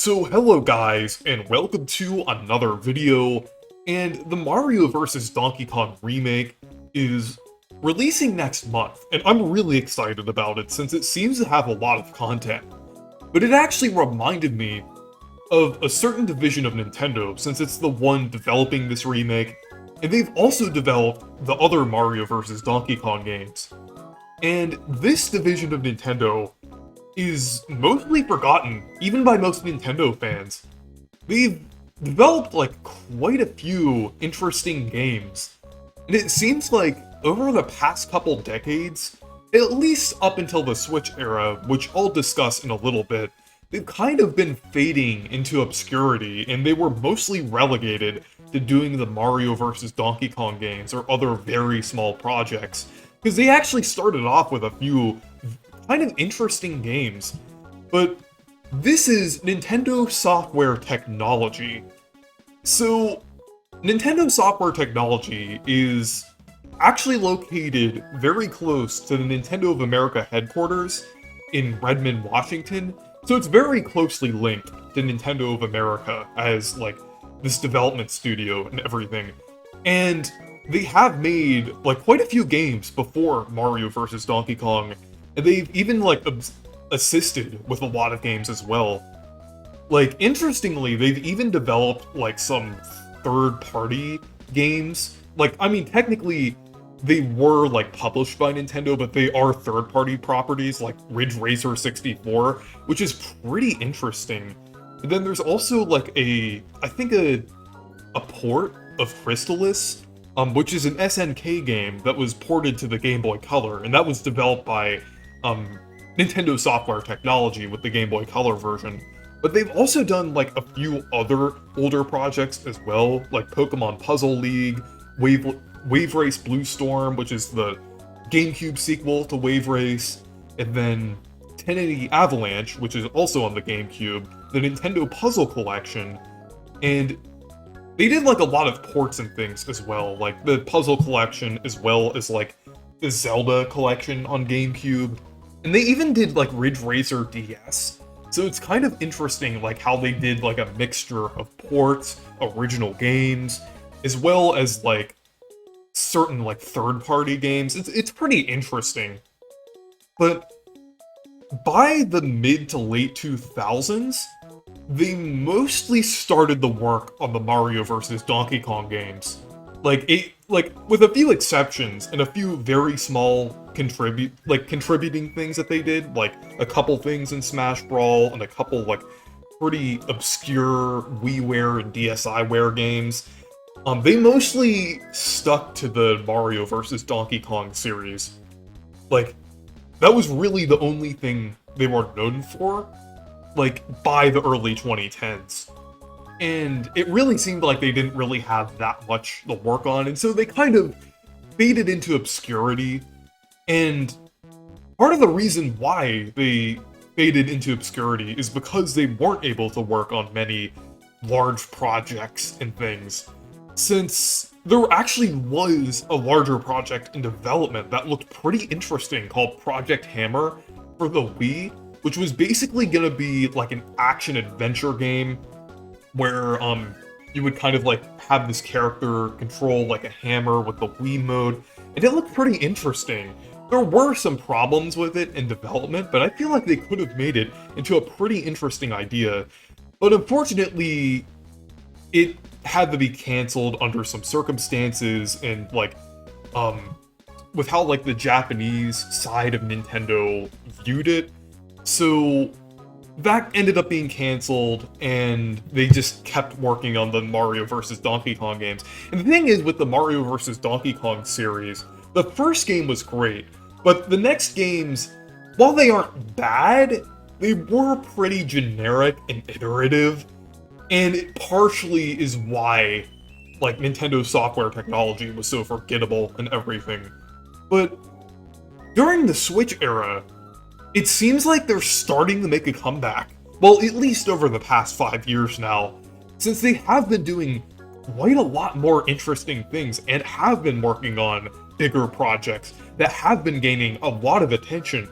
So hello guys, and welcome to another video, and the Mario vs. Donkey Kong remake is releasing next month, and I'm really excited about it since it seems to have a lot of content. But it actually reminded me of a certain division of Nintendo since it's the one developing this remake, and they've also developed the other Mario vs. Donkey Kong games. And this division of Nintendo is mostly forgotten, even by most Nintendo fans. They've developed like quite a few interesting games, and it seems like over the past couple decades, at least up until the Switch era, which I'll discuss in a little bit, they've kind of been fading into obscurity, and they were mostly relegated to doing the Mario vs. Donkey Kong games or other very small projects, because they actually started off with a few kind of interesting games. But this is Nintendo Software Technology. So, Nintendo Software Technology is actually located very close to the Nintendo of America headquarters in Redmond, Washington. So it's very closely linked to Nintendo of America as like this development studio and everything. And they have made like quite a few games before Mario vs. Donkey Kong, and they've even like assisted with a lot of games as well. Like, interestingly, they've even developed like some third-party games. Like, I mean, technically, they were like published by Nintendo, but they are third-party properties like Ridge Racer 64, which is pretty interesting. And then there's also like I think a port of Crystalis, which is an SNK game that was ported to the Game Boy Color, and that was developed by Nintendo Software Technology with the Game Boy Color version. But they've also done like a few other older projects as well, like Pokemon Puzzle League, Wave Race Blue Storm, which is the GameCube sequel to Wave Race, and then 1080 Avalanche, which is also on the GameCube, the Nintendo Puzzle Collection, and they did like a lot of ports and things as well, like the Puzzle Collection as well as like the Zelda Collection on GameCube, and they even did like Ridge Racer DS. So it's kind of interesting like how they did like a mixture of ports, original games, as well as like certain like third-party games. It's pretty interesting. But by the mid to late 2000s, they mostly started the work on the Mario vs. Donkey Kong games. Like with a few exceptions and a few very small contributing things that they did, like a couple things in Smash Brawl and a couple like pretty obscure WiiWare and DSiWare games. They mostly stuck to the Mario vs. Donkey Kong series. Like, that was really the only thing they were known for, like, by the early 2010s. And it really seemed like they didn't really have that much to work on, and so they kind of faded into obscurity. And part of the reason why they faded into obscurity is because they weren't able to work on many large projects and things. Since there actually was a larger project in development that looked pretty interesting called Project Hammer for the Wii, which was basically gonna be like an action-adventure game where you would kind of like have this character control like a hammer with the Wii mode, and it looked pretty interesting. There were some problems with it in development, but I feel like they could have made it into a pretty interesting idea. But unfortunately, it had to be canceled under some circumstances, and like with how like the Japanese side of Nintendo viewed it. So that ended up being canceled, and they just kept working on the Mario vs. Donkey Kong games. And the thing is, with the Mario vs. Donkey Kong series, the first game was great, but the next games, while they aren't bad, they were pretty generic and iterative, and it partially is why, like, Nintendo Software Technology was so forgettable and everything. But during the Switch era, it seems like they're starting to make a comeback. Well, at least over the past 5 years now, since they have been doing quite a lot more interesting things and have been working on bigger projects that have been gaining a lot of attention.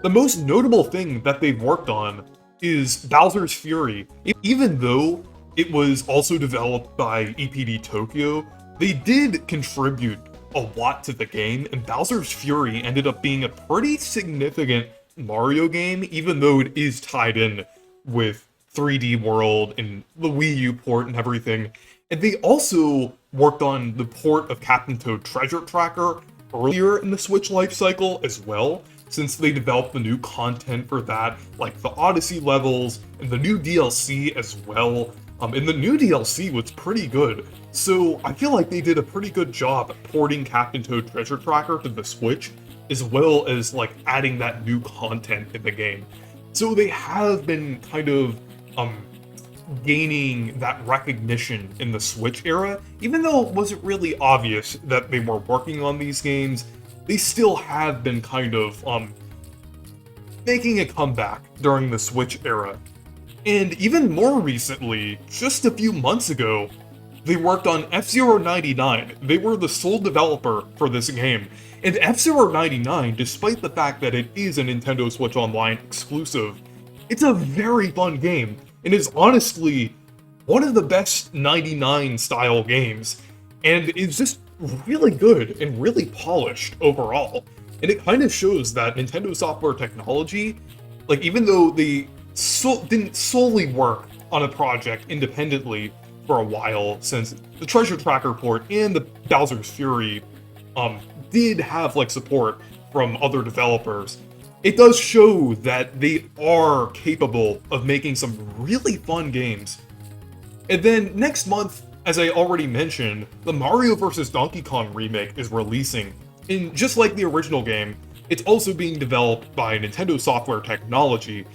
The most notable thing that they've worked on is Bowser's Fury. Even though it was also developed by EPD Tokyo, they did contribute a lot to the game, and Bowser's Fury ended up being a pretty significant Mario game, even though it is tied in with 3D World and the Wii U port and everything. And they also worked on the port of Captain Toad Treasure Tracker earlier in the Switch lifecycle as well, since they developed the new content for that, like the Odyssey levels and the new DLC as well. And the new DLC was pretty good, so I feel like they did a pretty good job at porting Captain Toad Treasure Tracker to the Switch, as well as like adding that new content in the game. So they have been kind of gaining that recognition in the Switch era. Even though it wasn't really obvious that they were working on these games, they still have been kind of making a comeback during the Switch era. And even more recently, just a few months ago, they worked on F-Zero 99. They were the sole developer for this game. And F-Zero 99, despite the fact that it is a Nintendo Switch Online exclusive, it's a very fun game, and is honestly one of the best 99 style games. And it's just really good and really polished overall. And it kind of shows that Nintendo Software Technology, like even though they didn't solely work on a project independently for a while, since the Treasure Tracker port and the Bowser's Fury did have like support from other developers, it does show that they are capable of making some really fun games. And then next month, as I already mentioned, the Mario vs. Donkey Kong remake is releasing. And just like the original game, it's also being developed by Nintendo Software Technology.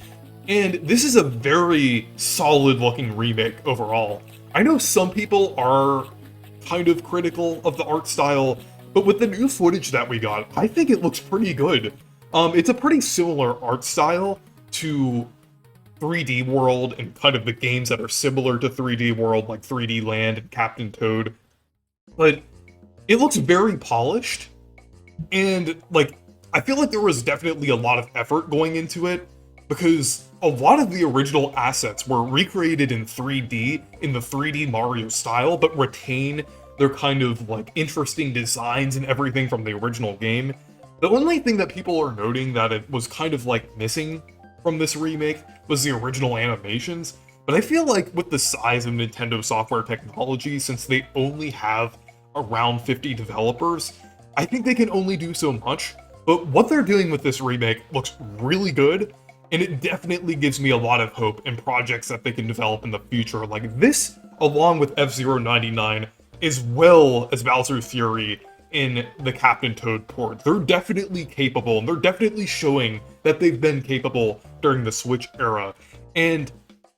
And this is a very solid looking remake overall. I know some people are kind of critical of the art style, but with the new footage that we got, I think it looks pretty good. It's a pretty similar art style to 3D World and kind of the games that are similar to 3D World, like 3D Land and Captain Toad. But it looks very polished, and like I feel like there was definitely a lot of effort going into it, because a lot of the original assets were recreated in 3D in the 3D Mario style, but retain their kind of like interesting designs and everything from the original game. The only thing that people are noting that it was kind of like missing from this remake was the original animations, but I feel like with the size of Nintendo Software Technology, since they only have around 50 developers, I think they can only do so much. But what they're doing with this remake looks really good, and it definitely gives me a lot of hope in projects that they can develop in the future, like this, along with F-Zero 99, as well as Bowser's Fury in the Captain Toad port. They're definitely capable, and they're definitely showing that they've been capable during the Switch era. And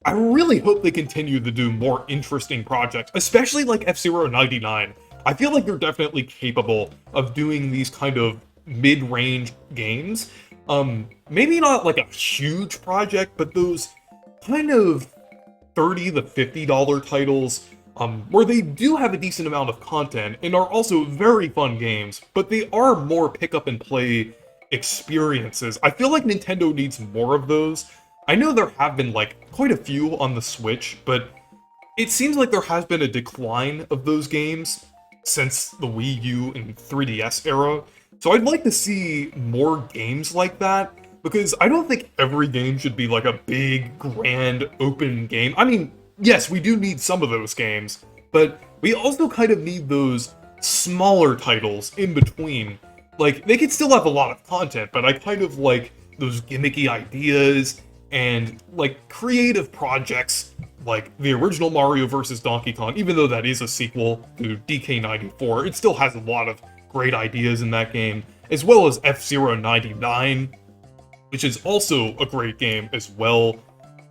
I really hope they continue to do more interesting projects, especially like F-Zero 99. I feel like they're definitely capable of doing these kind of mid-range games. Maybe not like a huge project, but those kind of $30 to $50 titles, where they do have a decent amount of content and are also very fun games, but they are more pick-up-and-play experiences. I feel like Nintendo needs more of those. I know there have been like quite a few on the Switch, but it seems like there has been a decline of those games since the Wii U and 3DS era. So I'd like to see more games like that, because I don't think every game should be like a big, grand, open game. I mean, yes, we do need some of those games, but we also kind of need those smaller titles in between. Like, they could still have a lot of content, but I kind of like those gimmicky ideas and, like, creative projects like the original Mario vs. Donkey Kong. Even though that is a sequel to DK94, it still has a lot of great ideas in that game, as well as F-Zero 99, which is also a great game as well.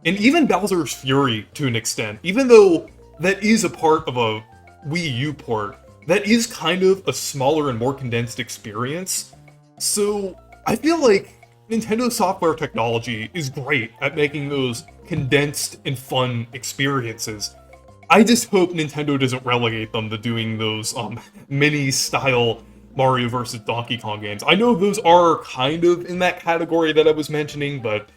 And even Bowser's Fury, to an extent, even though that is a part of a Wii U port, that is kind of a smaller and more condensed experience. So I feel like Nintendo Software Technology is great at making those condensed and fun experiences. I just hope Nintendo doesn't relegate them to doing those mini-style Mario vs. Donkey Kong games. I know those are kind of in that category that I was mentioning, but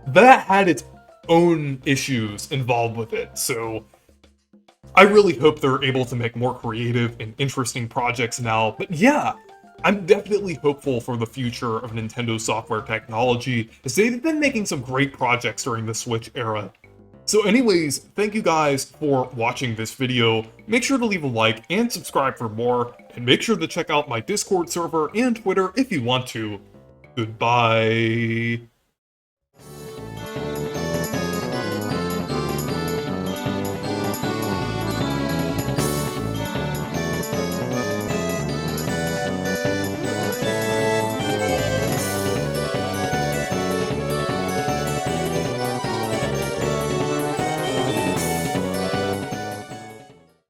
that had its own issues involved with it. So I really hope they're able to make more creative and interesting projects now. But yeah, I'm definitely hopeful for the future of Nintendo software technology, as they've been making some great projects during the Switch era. So anyways, thank you guys for watching this video. Make sure to leave a like and subscribe for more, and make sure to check out my Discord server and Twitter if you want to. Goodbye.